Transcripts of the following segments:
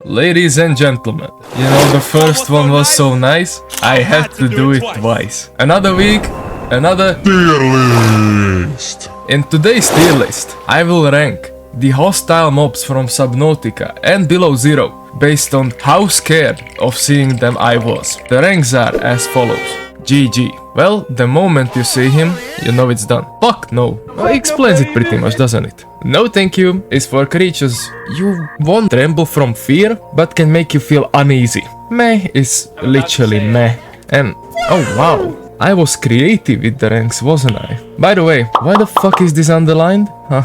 Ladies and gentlemen, you know the first one was so nice, I had to do it twice. Another week, another tier list. In today's tier list, I will rank the hostile mobs from Subnautica and Below Zero based on how scared of seeing them I was. The ranks are as follows. GG. Well, the moment you see him, you know it's done. Fuck no. Well, it explains it pretty much, doesn't it? No thank you is for creatures you won't tremble from fear, but can make you feel uneasy. Meh is literally meh. And oh wow, I was creative with the ranks, wasn't I? By the way, why the fuck is this underlined? Huh,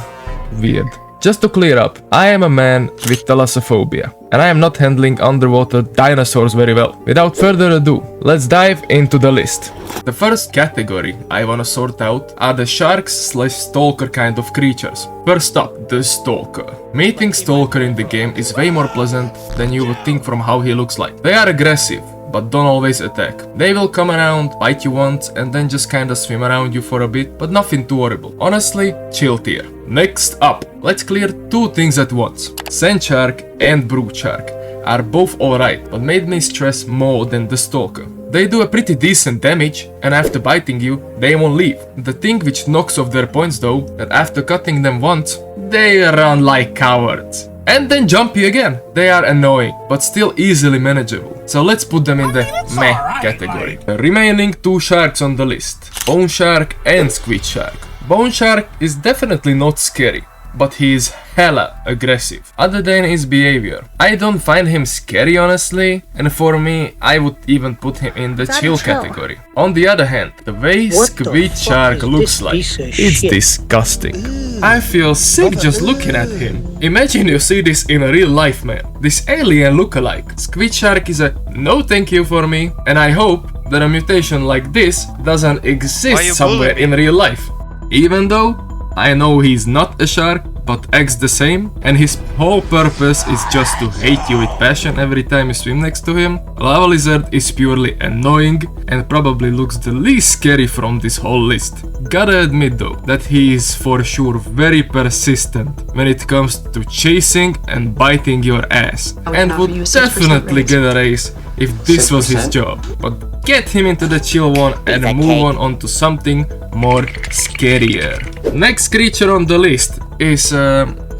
weird. Just to clear up, I am a man with thalassophobia, and I am not handling underwater dinosaurs very well. Without further ado, let's dive into the list. The first category I wanna sort out are the sharks/stalker kind of creatures. First up, the stalker. Meeting stalker in the game is way more pleasant than you would think from how he looks like. They are aggressive, but don't always attack. They will come around, bite you once, and then just kinda swim around you for a bit, but nothing too horrible. Honestly, chill tier. Next up, let's clear two things at once. Sand shark and brute shark are both alright, but made me stress more than the stalker. They do a pretty decent damage, and after biting you, they won't leave. The thing which knocks off their points though, that after cutting them once, they run like cowards. And then jump you again. They are annoying, but still easily manageable. So let's put them in the meh category. The remaining two sharks on the list. Bone shark and squid shark. Bone shark is definitely not scary, but he is hella aggressive, other than his behavior. I don't find him scary honestly, and for me, I would even put him in the chill category. On the other hand, the way squid shark looks like, it's disgusting. I feel sick just looking at him. Imagine you see this in real life, man. This alien lookalike. Squid shark is a no thank you for me, and I hope that a mutation like this doesn't exist somewhere in real life. Even though I know he's not a shark, but acts the same, and his whole purpose is just to hate you with passion every time you swim next to him. Lava lizard is purely annoying and probably looks the least scary from this whole list. Gotta admit though, that he is for sure very persistent when it comes to chasing and biting your ass, and would definitely get a raise if this was his job. But get him into the chill one and move on to something more scarier. Next creature on the list is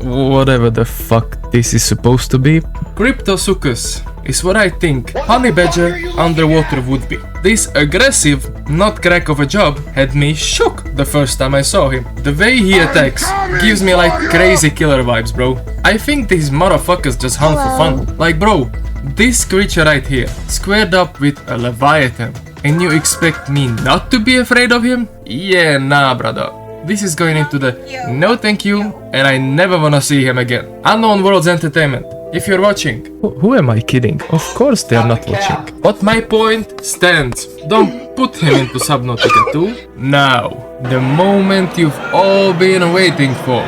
whatever the fuck this is supposed to be. Cryptosuchus is what I think honey badger underwater would be. This aggressive not crack of a job had me shook the first time I saw him. The way he attacks gives me like crazy killer vibes, bro. I think these motherfuckers just hunt for fun. Like bro, this creature right here, squared up with a leviathan, and you expect me not to be afraid of him? Yeah, nah brother. This is going into the no thank you, and I never wanna see him again. Unknown Worlds Entertainment, if you're watching. Who am I kidding? Of course they are not watching. But my point stands. Don't put him into Subnautica 2. Now, the moment you've all been waiting for.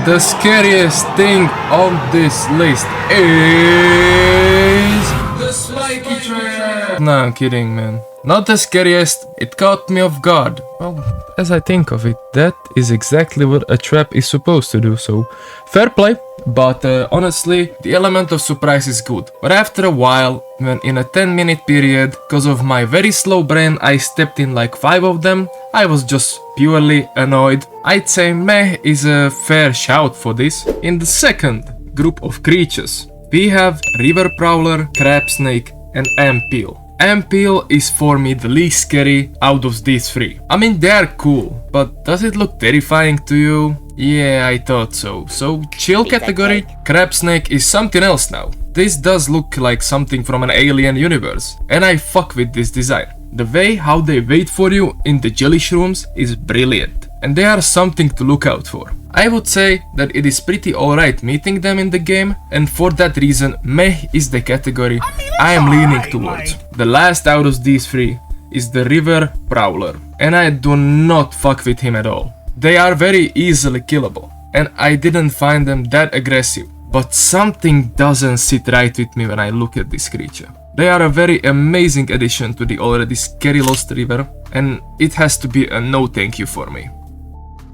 The scariest thing on this list is the spiky trap. Nah, I'm kidding, man. Not the scariest, it caught me off guard. Well, as I think of it, that is exactly what a trap is supposed to do, so fair play. But honestly, the element of surprise is good. But after a while, when in a 10-minute period, because of my very slow brain, I stepped in like 5 of them, I was just purely annoyed. I'd say meh is a fair shout for this. In the second group of creatures, we have river prowler, crab snake, and ampeel. Ampeel is for me the least scary out of these three. I mean, they are cool, but does it look terrifying to you? Yeah, I thought so. So, chill category. Crab snake is something else now. This does look like something from an alien universe, and I fuck with this design. The way how they wait for you in the jelly shrooms is brilliant, and they are something to look out for. I would say that it is pretty alright meeting them in the game, and for that reason meh is the category I am leaning towards. The last out of these three is the river prowler, and I do not fuck with him at all. They are very easily killable, and I didn't find them that aggressive, but something doesn't sit right with me when I look at this creature. They are a very amazing addition to the already scary Lost River, and it has to be a no thank you for me.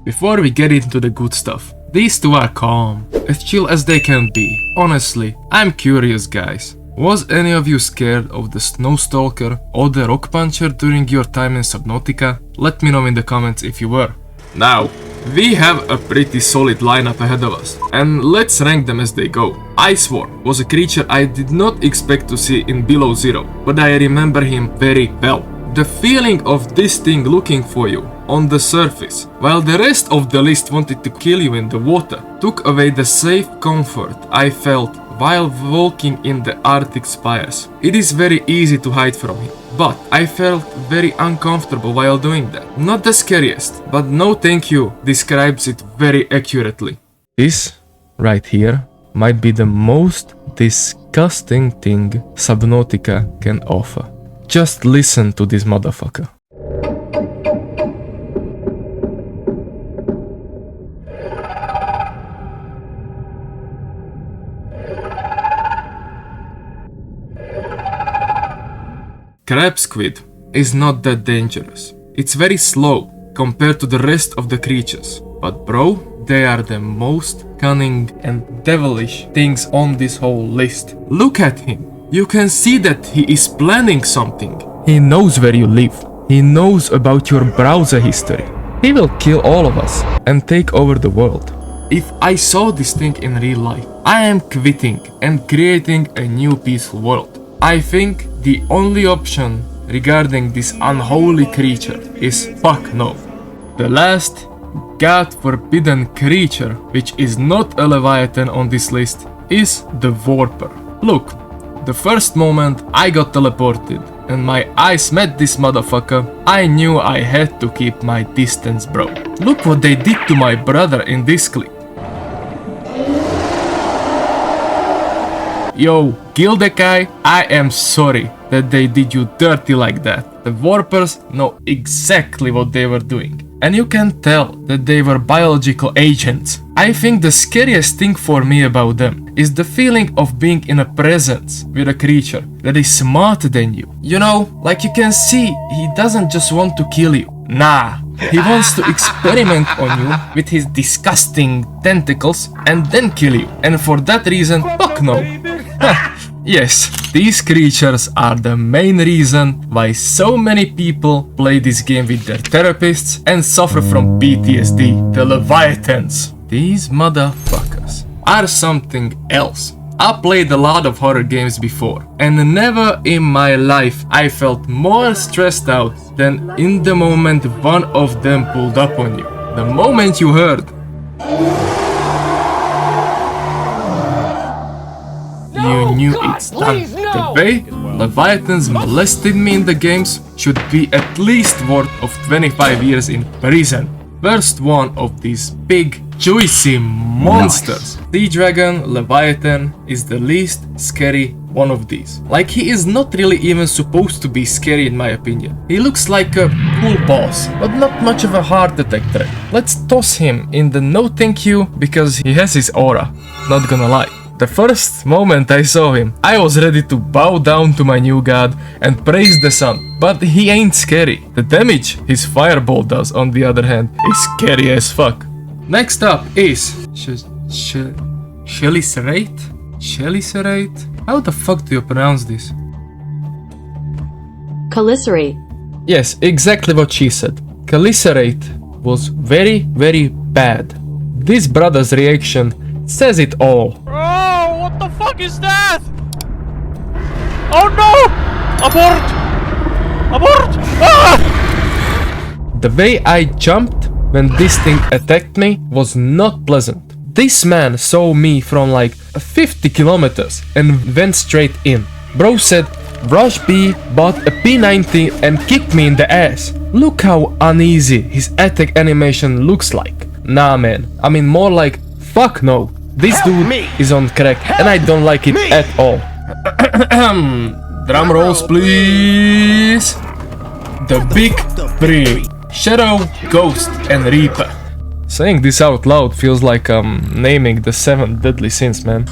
Before we get into the good stuff, These two are calm, as chill as they can be. Honestly, I'm curious guys. Was any of you scared of the Snowstalker or the Rock Puncher during your time in Subnautica? Let me know in the comments if you were. Now, we have a pretty solid lineup ahead of us, and let's rank them as they go. Iceworm was a creature I did not expect to see in Below Zero, but I remember him very well. The feeling of this thing looking for you on the surface, while the rest of the list wanted to kill you in the water, took away the safe comfort I felt while walking in the Arctic spires. It is very easy to hide from him, but I felt very uncomfortable while doing that. Not the scariest, but no thank you describes it very accurately. This right here might be the most disgusting thing Subnautica can offer. Just listen to this motherfucker. Crab squid is not that dangerous. It's very slow compared to the rest of the creatures. But bro, they are the most cunning and devilish things on this whole list. Look at him. You can see that he is planning something. He knows where you live. He knows about your browser history. He will kill all of us and take over the world. If I saw this thing in real life, I am quitting and creating a new peaceful world. I think the only option regarding this unholy creature is fuck no. The last god forbidden creature which is not a Leviathan on this list is the Warper. Look, the first moment I got teleported and my eyes met this motherfucker, I knew I had to keep my distance, bro. Look what they did to my brother in this clip. Yo, kill the guy, I am sorry that they did you dirty like that. The Warpers know exactly what they were doing. And you can tell that they were biological agents. I think the scariest thing for me about them is the feeling of being in a presence with a creature that is smarter than you. You know, like you can see, he doesn't just want to kill you. Nah, he wants to experiment on you with his disgusting tentacles and then kill you. And for that reason, fuck no. Yes, these creatures are the main reason why so many people play this game with their therapists and suffer from PTSD. The Leviathans. These motherfuckers are something else. I played a lot of horror games before, and never in my life I felt more stressed out than in the moment one of them pulled up on you. The moment you heard, you knew it's done. The way Leviathans molested me in the games should be at least worth of 25 years in prison. First one of these big, juicy monsters. Sea Dragon Leviathan is the least scary one of these. Like, he is not really even supposed to be scary in my opinion. He looks like a cool boss, but not much of a heart attack threat. Let's toss him in the no thank you because he has his aura. Not gonna lie. The first moment I saw him, I was ready to bow down to my new god and praise the sun. But he ain't scary. The damage his fireball does, on the other hand, is scary as fuck. Next up is Cheliceraate? Cheliceraate? How the fuck do you pronounce this? Cheliceraate. Yes, exactly what she said. Cheliceraate was very, very bad. This brother's reaction says it all. Bro, what the fuck is that? Oh no! Abort! Abort! Ah! The way I jumped when this thing attacked me was not pleasant. This man saw me from like 50 kilometers and went straight in. Bro said, Rush B bought a P90 and kicked me in the ass. Look how uneasy his attack animation looks like. Nah man, I mean more like fuck no. This dude is on crack and I don't like it at all. Drum rolls please. The big three. Shadow, Ghost and Reaper. Saying this out loud feels like naming the 7 deadly sins, man.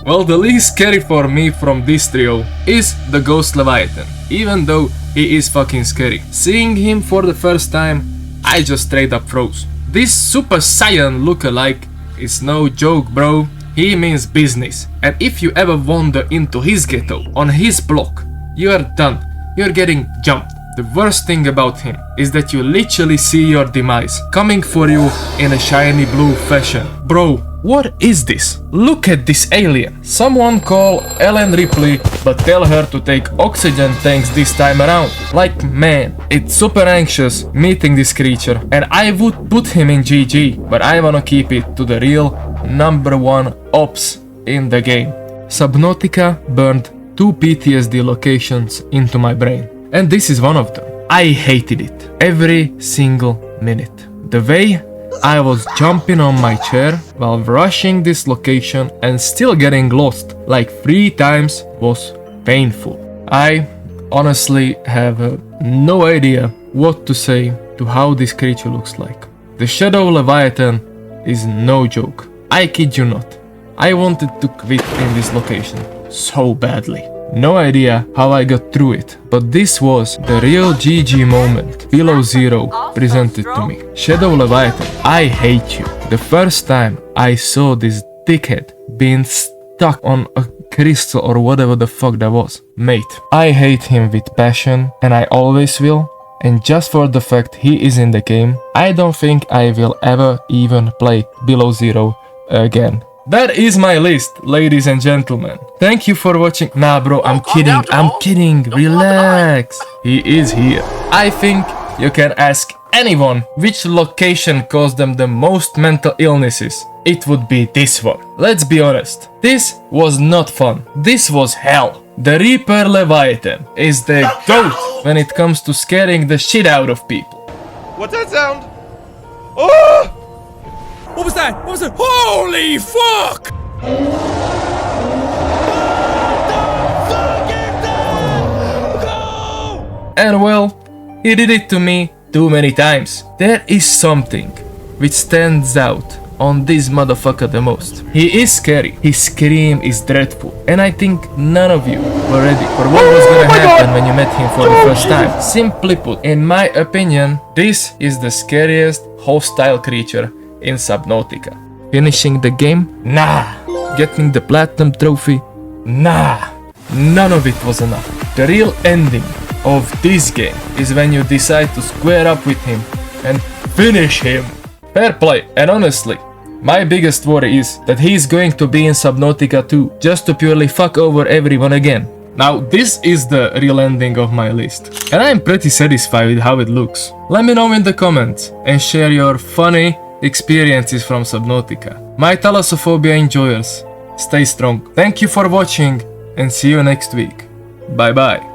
Well, the least scary for me from this trio is the Ghost Leviathan, even though he is fucking scary. Seeing him for the first time, I just straight up froze. This Super Saiyan lookalike is no joke, bro. He means business. And if you ever wander into his ghetto, on his block, you are done. You're getting jumped. The worst thing about him is that you literally see your demise coming for you in a shiny blue fashion. Bro, what is this? Look at this alien. Someone call Ellen Ripley, but tell her to take oxygen tanks this time around. Like, man, it's super anxious meeting this creature, and I would put him in GG, but I wanna keep it to the real #1 ops in the game. Subnautica burned 2 PTSD locations into my brain, and this is one of them. I hated it every single minute. The way I was jumping on my chair while rushing this location and still getting lost like 3 times was painful. I honestly have no idea what to say to how this creature looks like. The Shadow Leviathan is no joke. I kid you not. I wanted to quit in this location so badly. No idea how I got through it, but this was the real GG moment Below Zero presented to me. Shadow Leviathan, I hate you. The first time I saw this dickhead being stuck on a crystal or whatever the fuck that was. Mate, I hate him with passion, and I always will. And just for the fact he is in the game, I don't think I will ever even play Below Zero again. That is my list, ladies and gentlemen. Thank you for watching. Nah, bro, I'm kidding. I'm kidding. Relax. He is here. I think you can ask anyone which location caused them the most mental illnesses. It would be this one. Let's be honest. This was not fun. This was hell. The Reaper Leviathan is the GOAT when it comes to scaring the shit out of people. What's that sound? Oh! What was that? What was that? Holy fuck! And well, he did it to me too many times. There is something which stands out on this motherfucker the most. He is scary. His scream is dreadful. And I think none of you were ready for what was gonna happen when you met him for the first time. Simply put, in my opinion, this is the scariest hostile creature in Subnautica. Finishing the game? Nah. Getting the platinum trophy? Nah. None of it was enough. The real ending of this game is when you decide to square up with him and finish him. Fair play. And honestly, my biggest worry is that he's going to be in Subnautica 2 just to purely fuck over everyone again. Now, this is the real ending of my list, and I'm pretty satisfied with how it looks. Let me know in the comments and share your funny experiences from Subnautica. My thalassophobia enjoyers, stay strong. Thank you for watching and see you next week. Bye bye.